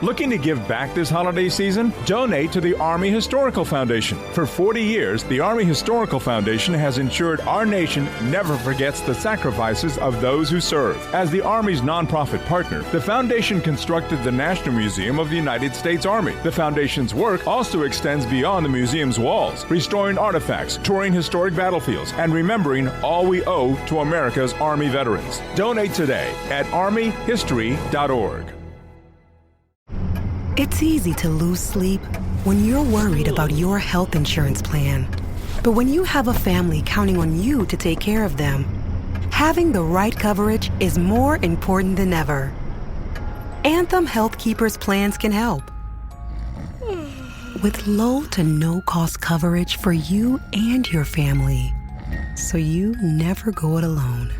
Looking to give back this holiday season? Donate to the Army Historical Foundation. For 40 years, the Army Historical Foundation has ensured our nation never forgets the sacrifices of those who serve. As the Army's nonprofit partner, the foundation constructed the National Museum of the United States Army. The foundation's work also extends beyond the museum's walls, restoring artifacts, touring historic battlefields, and remembering all we owe to America's Army veterans. Donate today at armyhistory.org. It's easy to lose sleep when you're worried about your health insurance plan. But when you have a family counting on you to take care of them, having the right coverage is more important than ever. Anthem Health Keepers plans can help. With low to no cost coverage for you and your family. So you never go it alone.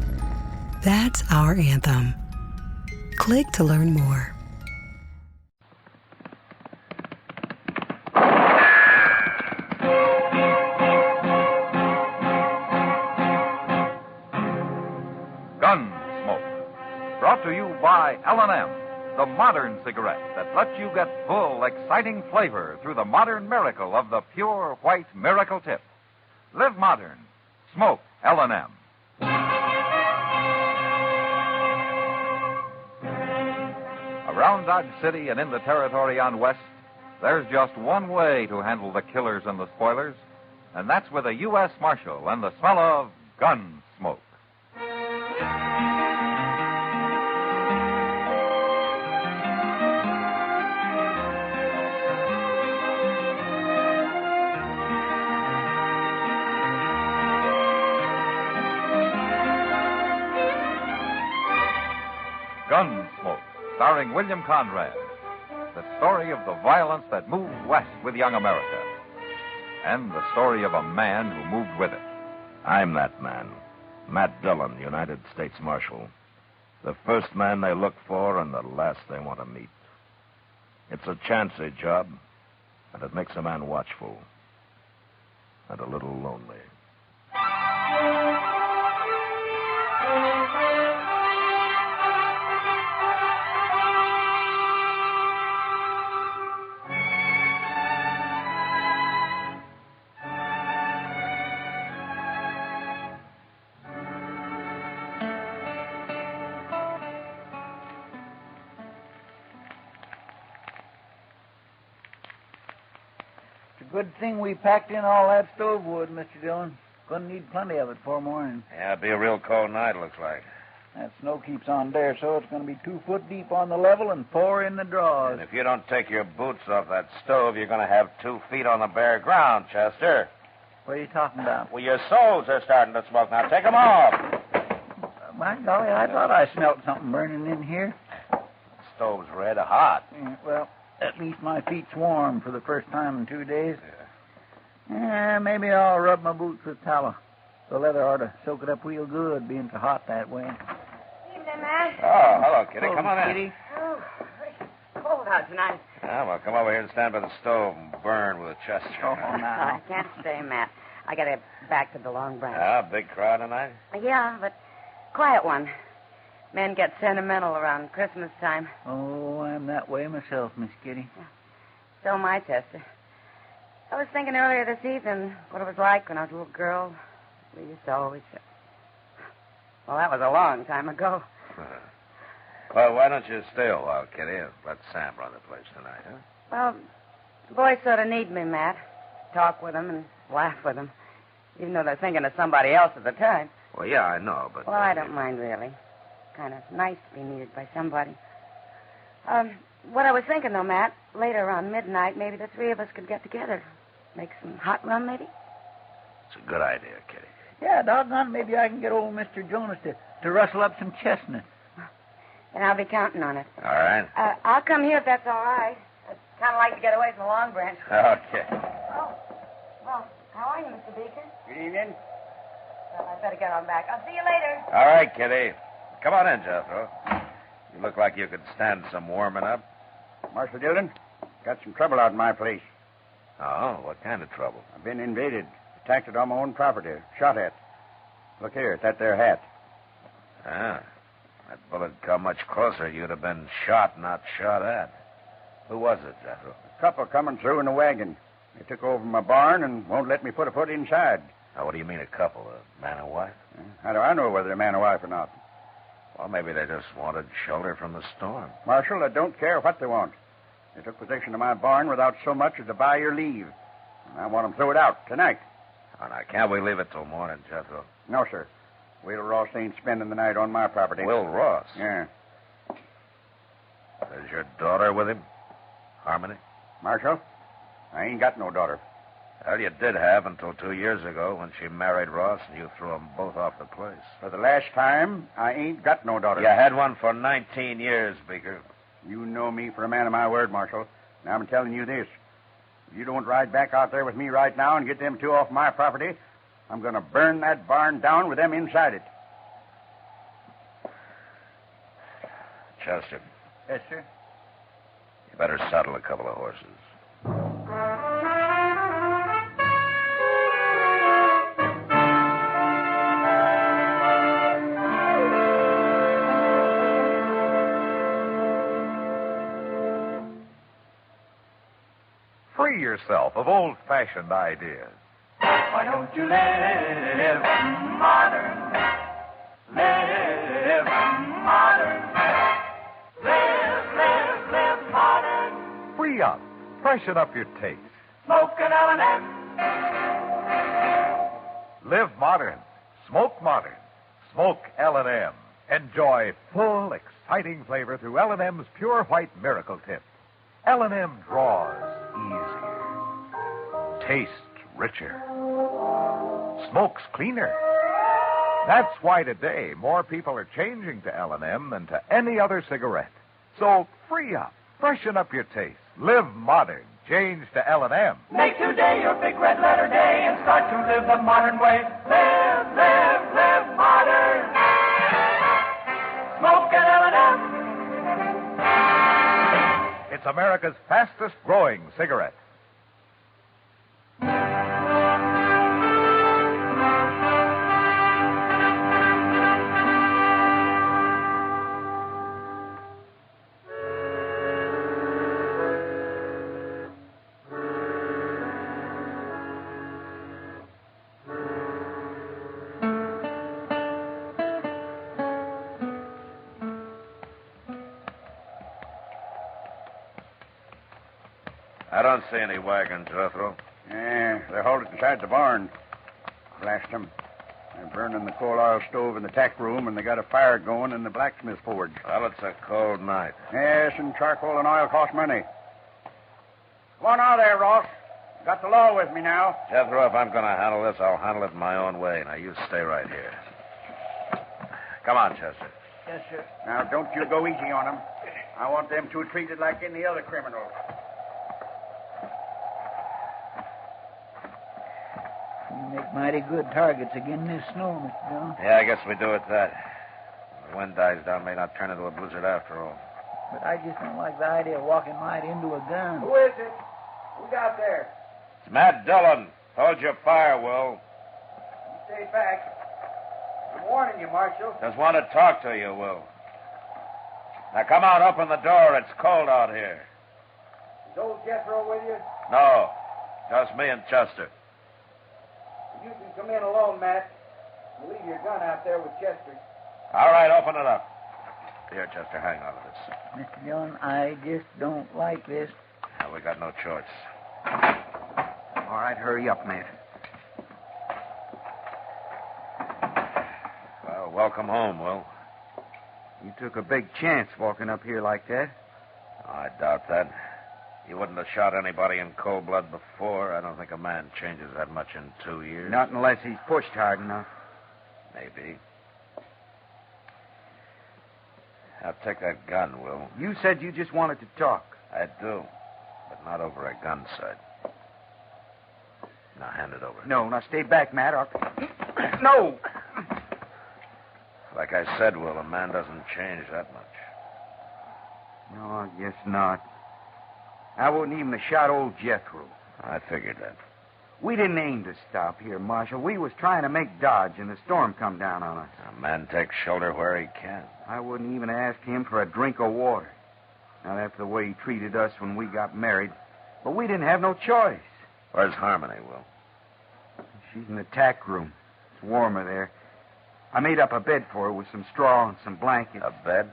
That's our Anthem. Click to learn more. Gunsmoke, brought to you by L&M, the modern cigarette that lets you get full, exciting flavor through the modern miracle of the pure white miracle tip. Live modern. Smoke L&M. Around Dodge City and in the territory on West, there's just one way to handle the killers and the spoilers, and that's with a U.S. Marshal and the smell of gun smoke. Gunsmoke, starring William Conrad. The story of the violence that moved west with young America. And the story of a man who moved with it. I'm that man. Matt Dillon, United States Marshal. The first man they look for and the last they want to meet. It's a chancy job, and it makes a man watchful. And a little lonely. Good thing we packed in all that stove wood, Mr. Dillon. Gonna need plenty of it for morning. Yeah, it'll be a real cold night, looks like. That snow keeps on there, so it's gonna be 2 foot deep on the level and 4 in the draws. And if you don't take your boots off that stove, you're going to have 2 feet on the bare ground, Chester. What are you talking about? Well, your soles are starting to smoke. Now, take them off. My golly, I thought I smelled something burning in here. The stove's red hot. Yeah, well, at least my feet's warm for the first time in 2 days. Yeah, maybe I'll rub my boots with tallow. The leather ought to soak it up real good, being so hot that way. Evening, Matt. Oh, hello, Kitty. Come on in. Kitty. Oh, it's cold out tonight. Yeah, well, come over here and stand by the stove and burn with a Chester. Oh, I now. can't stay, Matt. I gotta get back to the Long Branch. Yeah, big crowd tonight? Yeah, but quiet one. Men get sentimental around Christmas time. Oh, I'm that way myself, Miss Kitty. So am I, Chester. I was thinking earlier this evening what it was like when I was a little girl. We used to always... Well, that was a long time ago. Well, why don't you stay a while, Kitty, and let Sam run the place tonight, huh? Well, the boys sort of need me, Matt. Talk with them and laugh with them, even though they're thinking of somebody else at the time. Well, yeah, I know, but... Well, I don't mind, really. Kind of nice to be needed by somebody. What I was thinking, though, Matt, later around midnight, maybe the 3 of us could get together. Make some hot rum, maybe? It's a good idea, Kitty. Yeah, doggone, maybe I can get old Mr. Jonas to rustle up some chestnuts. And I'll be counting on it. All right. I'll come here if that's all right. I'd kind of like to get away from the Long Branch. Okay. Oh, well, how are you, Mr. Beaker? Good evening. Well, I'd better get on back. I'll see you later. All right, Kitty. Come on in, Jethro. You look like you could stand some warming up. Marshal Dillon, got some trouble out in my place. Oh, what kind of trouble? I've been invaded, attacked on my own property, shot at. Look here, it's that there hat. Ah, that bullet come much closer, you'd have been shot, not shot at. Who was it, Jethro? A couple coming through in a wagon. They took over my barn and won't let me put a foot inside. Now, what do you mean a couple? A man and wife? How do I know whether they're man or wife or not? Well, maybe they just wanted shelter from the storm. Marshal, I don't care what they want. They took possession of my barn without so much as to buy your leave. And I want them throw it out tonight. Oh, now, can't we leave it till morning, Jethro? No, sir. Will Ross ain't spending the night on my property. Will Ross? Yeah. Is your daughter with him? Harmony? Marshal, I ain't got no daughter. Well, you did have until 2 years ago when she married Ross and you threw them both off the place. For the last time, I ain't got no daughter. You had one for 19 years, Beaker. You know me for a man of my word, Marshal. Now I'm telling you this. If you don't ride back out there with me right now and get them two off my property, I'm going to burn that barn down with them inside it. Chester, Yes, sir. you better saddle a couple of horses. Free yourself of old-fashioned ideas. Why don't you live modern? Live modern. Live modern. Free up. Freshen up your taste. Smoke an L&M. Live modern. Smoke modern. Smoke L&M. Enjoy full, exciting flavor through L&M's Pure White Miracle Tip. L&M draws easier. Tastes richer. Smokes cleaner. That's why today more people are changing to L&M than to any other cigarette. So free up. Freshen up your taste. Live modern. Change to L&M. Make today your big red letter day and start to live the modern way. Live modern. Smoke an L&M. It's America's fastest growing cigarette. I don't see any wagons, Jethro. Yeah, they're halted inside the barn. Blast them. They're burning the coal oil stove in the tack room, and they got a fire going in the blacksmith forge. Well, it's a cold night. Yes, and charcoal and oil cost money. Come on out there, Ross. Got the law with me now. Jethro, if I'm going to handle this, I'll handle it my own way. Now, you stay right here. Come on, Chester. Yes, sir. Now, don't you go easy on them. I want them two treated like any other criminals. You make mighty good targets again this snow, Mr. Jones. Yeah, I guess we do it that. When the wind dies down, may not turn into a blizzard after all. But I just don't like the idea of walking right into a gun. Who is it? Who's out there? It's Matt Dillon. Hold your fire, Will. You stay back. I'm warning you, Marshal. Just want to talk to you, Will. Now, come out, open the door. It's cold out here. Is old Jethro with you? No, just me and Chester. You can come in alone, Matt. You leave your gun out there with Chester. All right, open it up. Here, Chester, hang on to this. Mr. Dillon, I just don't like this. Now, we got no choice. All right, hurry up, Matt. Well, welcome home, Will. You took a big chance walking up here like that. Oh, I doubt that. You wouldn't have shot anybody in cold blood before. I don't think a man changes that much in 2 years. Not unless he's pushed hard enough. Maybe. Now, take that gun, Will. You said you just wanted to talk. I do, but not over a gun sight. Now, hand it over. No, now stay back, Matt. No! Like I said, Will, a man doesn't change that much. No, I guess not. I wouldn't even have shot old Jethro. I figured that. We didn't aim to stop here, Marshal. We was trying to make Dodge, and the storm come down on us. A man takes shelter where he can. I wouldn't even ask him for a drink of water. Not after the way he treated us when we got married. But we didn't have no choice. Where's Harmony, Will? She's in the tack room. It's warmer there. I made up a bed for her with some straw and some blankets. A bed?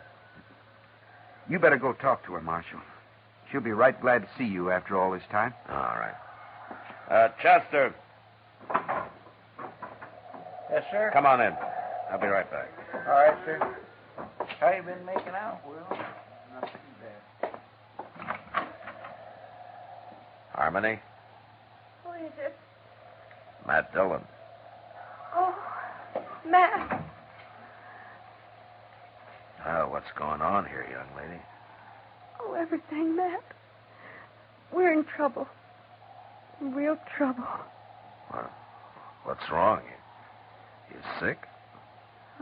You better go talk to her, Marshal. She'll be right glad to see you after all this time. All right. Chester, Yes, sir? come on in. I'll be right back. All right, sir. How you been making out, Will? Not too bad. Harmony? Who is it? Matt Dillon. Oh, Matt. What's going on here, young lady? Oh, everything, Matt. We're in trouble. Real trouble. What's wrong? You sick?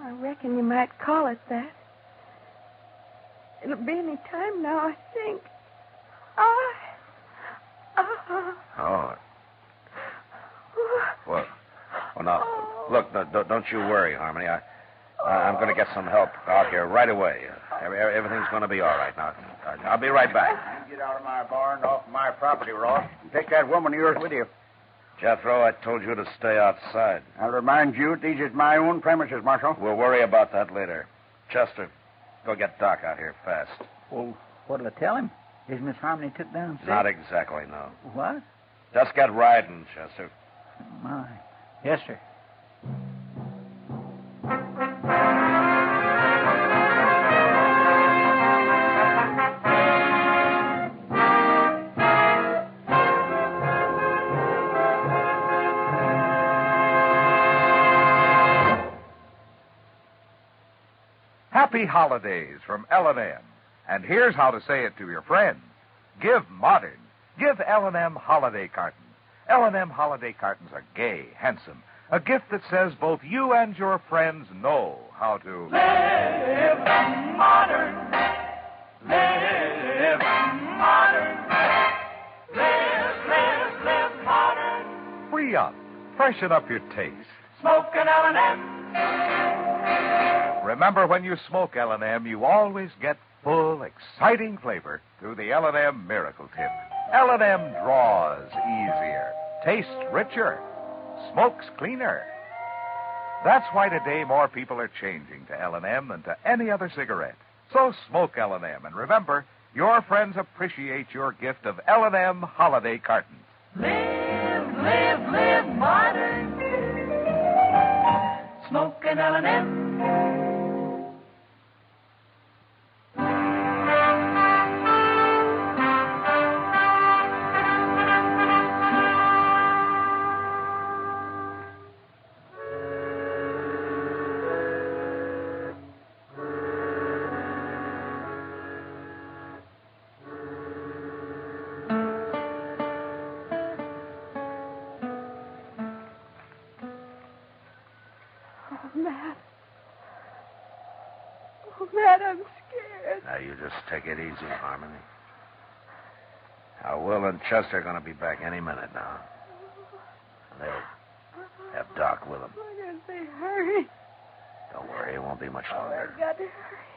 I reckon you might call it that. It'll be any time now, I think. Oh. Well, now, look, don't you worry, Harmony. I'm going to get some help out here right away. Everything's going to be all right now. I'll be right back. You get out of my barn, off my property, Ross, and take that woman of yours with you. Jethro, I told you to stay outside. I'll remind you, these is my own premises, Marshal. We'll worry about that later. Chester, go get Doc out here fast. Well, what'll I tell him? Is Miss Harmony took down sick? Not exactly, no. What? Just get riding, Chester. My. Yes, sir. Happy holidays from L&M. And here's how to say it to your friends. Give modern. Give L&M holiday cartons. L&M holiday cartons are gay, handsome. A gift that says both you and your friends know how to Live modern. Live modern. Live modern. free up, freshen up your taste. Smoke an L&M. Remember, when you smoke L&M, you always get full, exciting flavor through the L&M Miracle Tip. L&M draws easier, tastes richer, smokes cleaner. That's why today more people are changing to L&M than to any other cigarette. So smoke L&M, and remember, your friends appreciate your gift of L&M holiday cartons. Live modern. Smoke an L&M. Matt, I'm scared. Now, you just take it easy, Harmony. Now, Will and Chester are going to be back any minute now. And they'll have Doc with them. Why don't they hurry? Don't worry, it won't be much Oh, longer. they've got to hurry.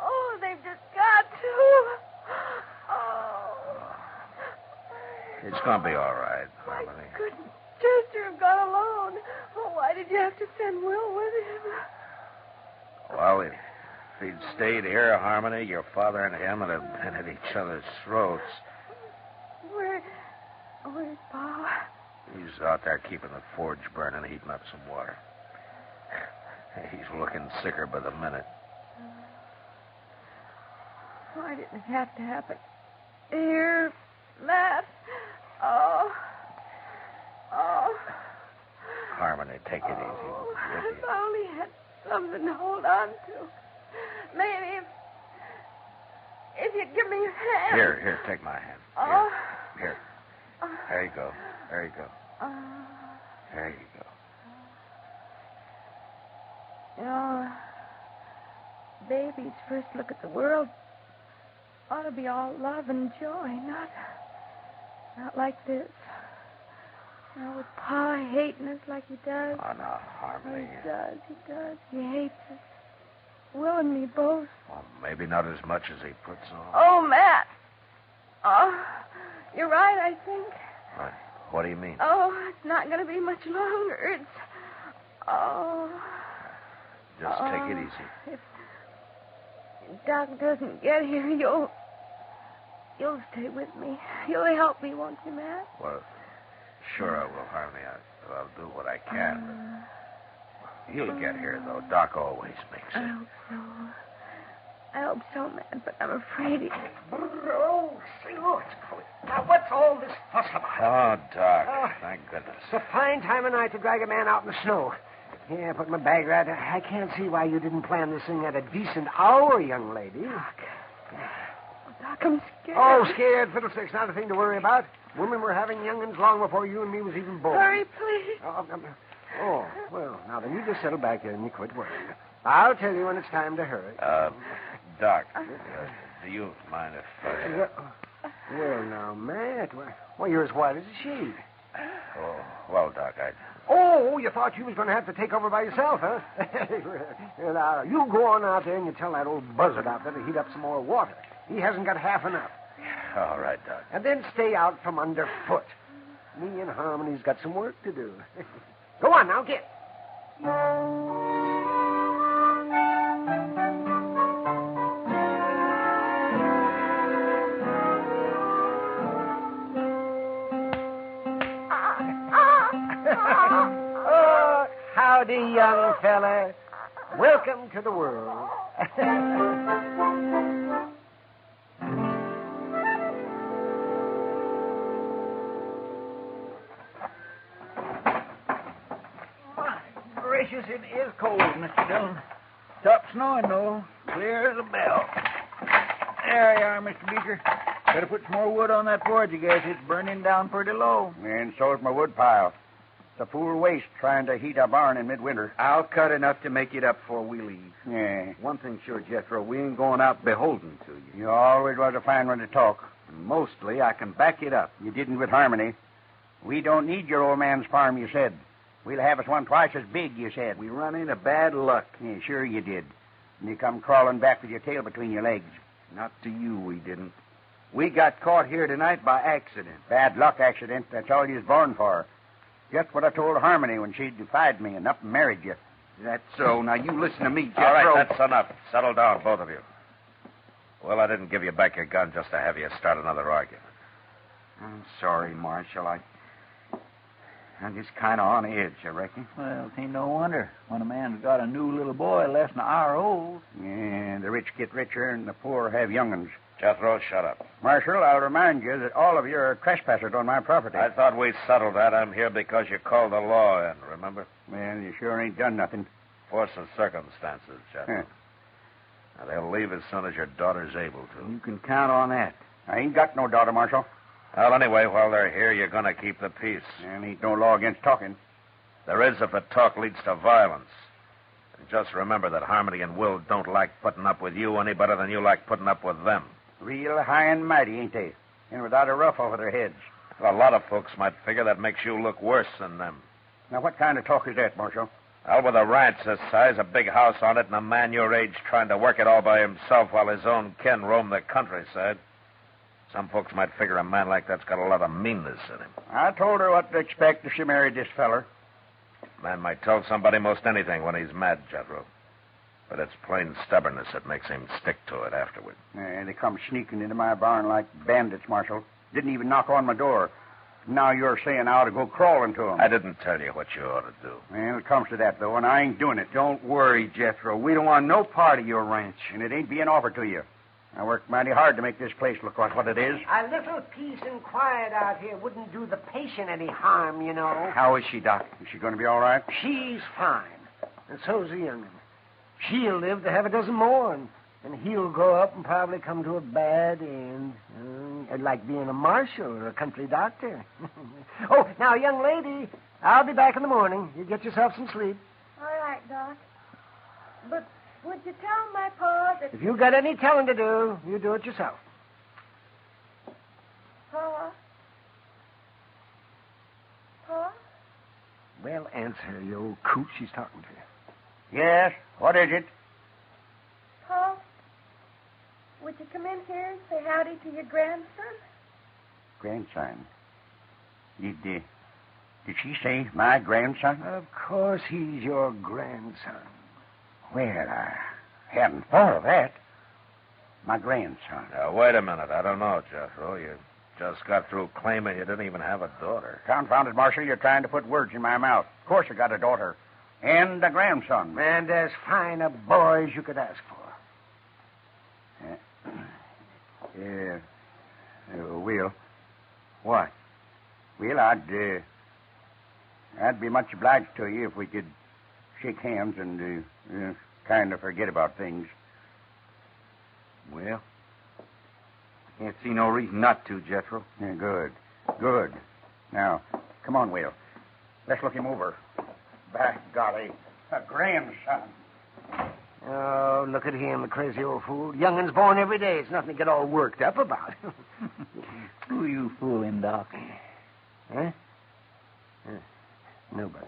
Oh, they've just got to. Oh. It's going to be all right, Harmony. Why couldn't Chester have gone alone? Oh, why did you have to send Will with him? Well, if he'd stayed here, Harmony, your father and him would have been at each other's throats. Where's Pa? He's out there keeping the forge burning, heating up some water. He's looking sicker by the minute. Why didn't it have to happen? Here, Matt. Oh. Harmony, take it easy. Oh, Will you? if I only had something to hold on to. Maybe if you'd give me your hand. Here, take my hand. Oh. Here. There you go. There you go. There you go. You know, baby's first look at the world ought to be all love and joy, not like this. Now, with Pa hating us like he does. Oh, no, Harmony. He does. He hates us. Will and me both. Well, maybe not as much as he puts on. Oh, Matt. Oh, you're right, I think. What do you mean? Oh, it's not going to be much longer. It's... Oh. Just take it easy. If Doc doesn't get here, you'll stay with me. You'll help me, won't you, Matt? Well, sure I will, Harmony. I'll do what I can. But he'll get here, though. Doc always makes it. I hope so, Matt, but I'm afraid he... Oh, see what's going. Now, what's all this fuss about? Oh, Doc. Thank goodness. It's a fine time of night to drag a man out in the snow. Yeah, put my bag right. I can't see why you didn't plan this thing at a decent hour, young lady. Doc, I'm scared. Oh, scared? Fiddlesticks, not a thing to worry about. Women were having young'uns long before you and me was even born. Hurry, please. Oh, well, now then, you just settle back here and you quit worrying. I'll tell you when it's time to hurry. Doc, do you mind if Well, now, Matt, why, you're as white as a sheet. Oh, well, Doc, Oh, you thought you was going to have to take over by yourself, huh? Now, you go on out there and you tell that old buzzard out there to heat up some more water. He hasn't got half enough. All right, Doc. And then stay out from underfoot. Me and Harmony's got some work to do. Go on, now, get. Oh, howdy, young fella. Welcome to the world. Gracious, it is cold, Mr. Dillon. Stopped snowing, though. Clear as a bell. There you are, Mr. Beecher. Better put some more wood on that forge, I guess. It's burning down pretty low. And so's my wood pile. It's a fool waste trying to heat a barn in midwinter. I'll cut enough to make it up before we leave. Yeah. One thing sure, Jethro, we ain't going out beholden to you. You always was a fine one to talk. And mostly, I can back it up. You didn't with Harmony. We don't need your old man's farm, you said. We'll have us one twice as big, you said. We run into bad luck. Yeah, sure you did. And you come crawling back with your tail between your legs. Not to you, we didn't. We got caught here tonight by accident. Bad luck accident. That's all you was born for. Just what I told Harmony when she defied me and up and married you. That's so. Now, you listen to me, Jethro. All right, that's enough. Settle down, both of you. Well, I didn't give you back your gun just to have you start another argument. I'm sorry, Marshal. I'm just kind of on edge, I reckon. Well, it ain't no wonder when a man's got a new little boy less than an hour old. Yeah, the rich get richer and the poor have young'uns. Jethro, shut up. Marshal, I'll remind you that all of you are trespassers on my property. I thought we settled that. I'm here because you called the law in, remember? Well, you sure ain't done nothing. Force of circumstances, Jethro. Now, they'll leave as soon as your daughter's able to. You can count on that. I ain't got no daughter, Marshal. Well, anyway, while they're here, you're going to keep the peace. And ain't no law against talking. There is if the talk leads to violence. And just remember that Harmony and Will don't like putting up with you any better than you like putting up with them. Real high and mighty, ain't they? And without a ruff over their heads. Well, a lot of folks might figure that makes you look worse than them. Now, what kind of talk is that, Marshal? Well, with a ranch this size, a big house on it, and a man your age trying to work it all by himself while his own kin roam the countryside, some folks might figure a man like that's got a lot of meanness in him. I told her what to expect if she married this feller. A man might tell somebody most anything when he's mad, Jethro. But it's plain stubbornness that makes him stick to it afterward. Yeah, they come sneaking into my barn like bandits, Marshal. Didn't even knock on my door. Now you're saying I ought to go crawling to them. I didn't tell you what you ought to do. Well, it comes to that, though, and I ain't doing it. Don't worry, Jethro. We don't want no part of your ranch. And it ain't being offered to you. I worked mighty hard to make this place look like what it is. A little peace and quiet out here wouldn't do the patient any harm, you know. How is she, Doc? Is she going to be all right? She's fine. And so's the young'un. She'll live to have a dozen more, and he'll grow up and probably come to a bad end. Like being a marshal or a country doctor. Oh, now, young lady, I'll be back in the morning. You get yourself some sleep. All right, Doc. But would you tell my pa that... If you got any telling to do, you do it yourself. Pa? Pa? Well, answer her, you old coot. She's talking to you. Yes? What is it? here and say howdy to your grandson? Grandson? Did she say my grandson? Of course he's your grandson. Well, I hadn't thought of that. My grandson. Now, wait a minute. I don't know, Jethro. You just got through claiming you didn't even have a daughter. Confounded, Marshal, you're trying to put words in my mouth. Of course I got a daughter. And a grandson. And as fine a boy as you could ask for. Will. What? Well, I'd be much obliged to you if we could shake hands and kind of forget about things. Well, I can't see no reason not to, Jethro. Yeah, good. Now, come on, Will. Let's look him over. By golly, a grandson. Oh, look at him, the crazy old fool. Youngin's born every day. It's nothing to get all worked up about. Who you fooling, Doc? Huh? Nobody.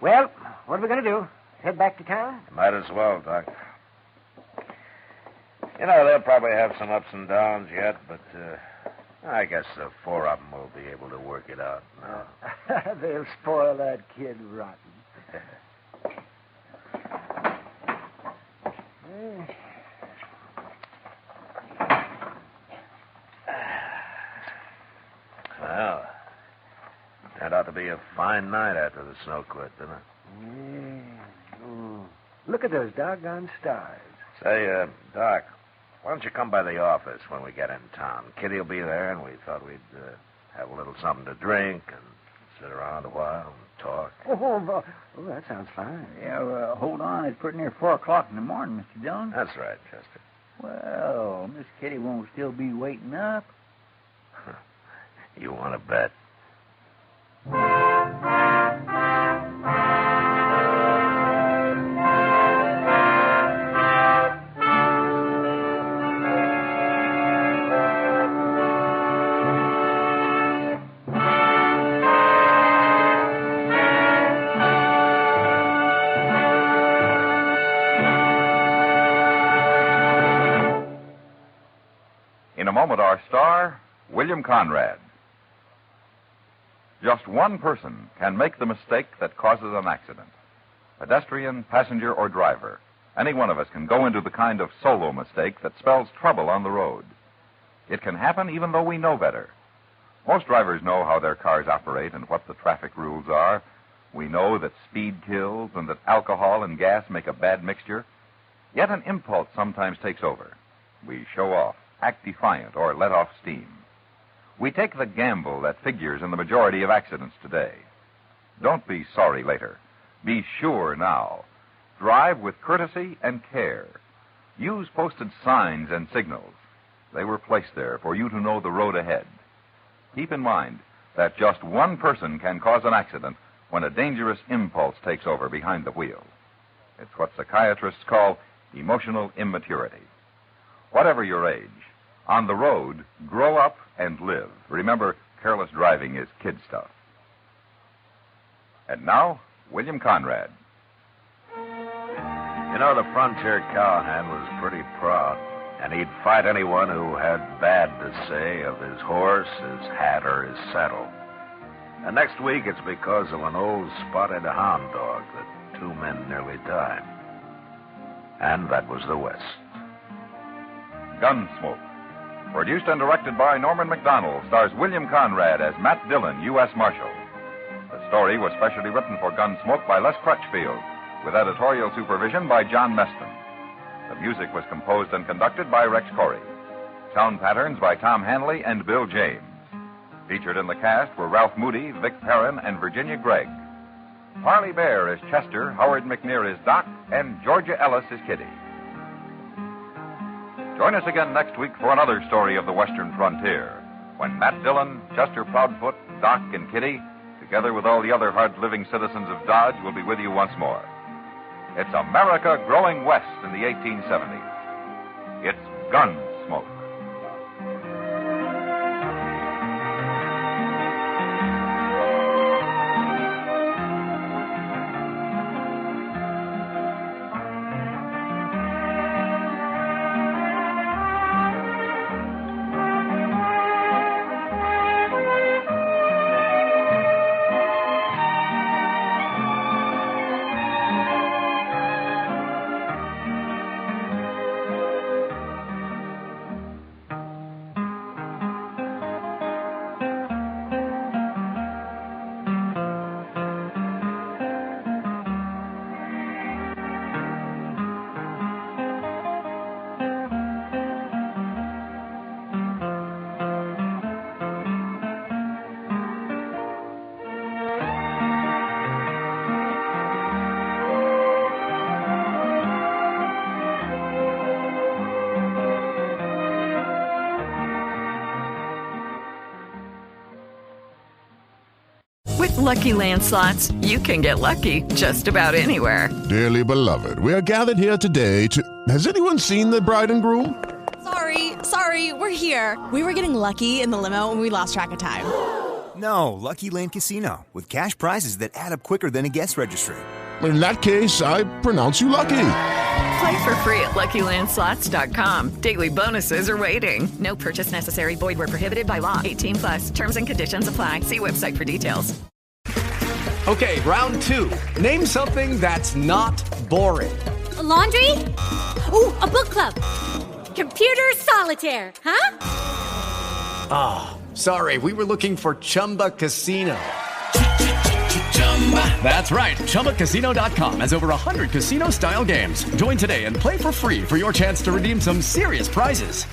Well, what are we going to do? Head back to town? Might as well, Doc. You know, they'll probably have some ups and downs yet, but I guess the four of them will be able to work it out now. They'll spoil that kid rotten. Well, turned out to be a fine night after the snow quit, didn't it? Yeah. Oh. Look at those doggone stars. Say, Doc, why don't you come by the office when we get in town? Kitty will be there, and we thought we'd have a little something to drink and sit around a while and talk. Oh, that sounds fine. Yeah, hold on. It's pretty near 4 o'clock in the morning, Mr. Jones. That's right, Chester. Well, Miss Kitty won't still be waiting up. You want to bet? In a moment, our star, William Conrad. Just one person can make the mistake that causes an accident. Pedestrian, passenger, or driver. Any one of us can go into the kind of solo mistake that spells trouble on the road. It can happen even though we know better. Most drivers know how their cars operate and what the traffic rules are. We know that speed kills and that alcohol and gas make a bad mixture. Yet an impulse sometimes takes over. We show off, act defiant, or let off steam. We take the gamble that figures in the majority of accidents today. Don't be sorry later. Be sure now. Drive with courtesy and care. Use posted signs and signals. They were placed there for you to know the road ahead. Keep in mind that just one person can cause an accident when a dangerous impulse takes over behind the wheel. It's what psychiatrists call emotional immaturity. Whatever your age, on the road, grow up and live. Remember, careless driving is kid stuff. And now, William Conrad. You know, the frontier cowhand was pretty proud, and he'd fight anyone who had bad to say of his horse, his hat, or his saddle. And next week, it's because of an old spotted hound dog that 2 men nearly died. And that was the West. Gunsmoke. Produced and directed by Norman MacDonald, stars William Conrad as Matt Dillon, U.S. Marshal. The story was specially written for Gunsmoke by Les Crutchfield, with editorial supervision by John Meston. The music was composed and conducted by Rex Corey. Sound patterns by Tom Hanley and Bill James. Featured in the cast were Ralph Moody, Vic Perrin, and Virginia Gregg. Harley Bear is Chester, Howard McNear is Doc, and Georgia Ellis is Kitty. Join us again next week for another story of the Western frontier, when Matt Dillon, Chester Proudfoot, Doc, and Kitty, together with all the other hard-living citizens of Dodge, will be with you once more. It's America growing west in the 1870s. It's Gunsmoke. Lucky Land Slots, you can get lucky just about anywhere. Dearly beloved, we are gathered here today to... Has anyone seen the bride and groom? Sorry, we're here. We were getting lucky in the limo and we lost track of time. No, Lucky Land Casino, with cash prizes that add up quicker than a guest registry. In that case, I pronounce you lucky. Play for free at LuckyLandSlots.com. Daily bonuses are waiting. No purchase necessary. Void where prohibited by law. 18+. Terms and conditions apply. See website for details. Okay, round two. Name something that's not boring. A laundry? Ooh, a book club. Computer solitaire, huh? Ah, oh, sorry. We were looking for Chumba Casino. That's right. ChumbaCasino.com has over 100 casino-style games. Join today and play for free for your chance to redeem some serious prizes.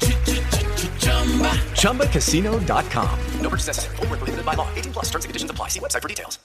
ChumbaCasino.com. No purchase necessary. Void where prohibited by law. 18+. Terms and conditions apply. See website for details.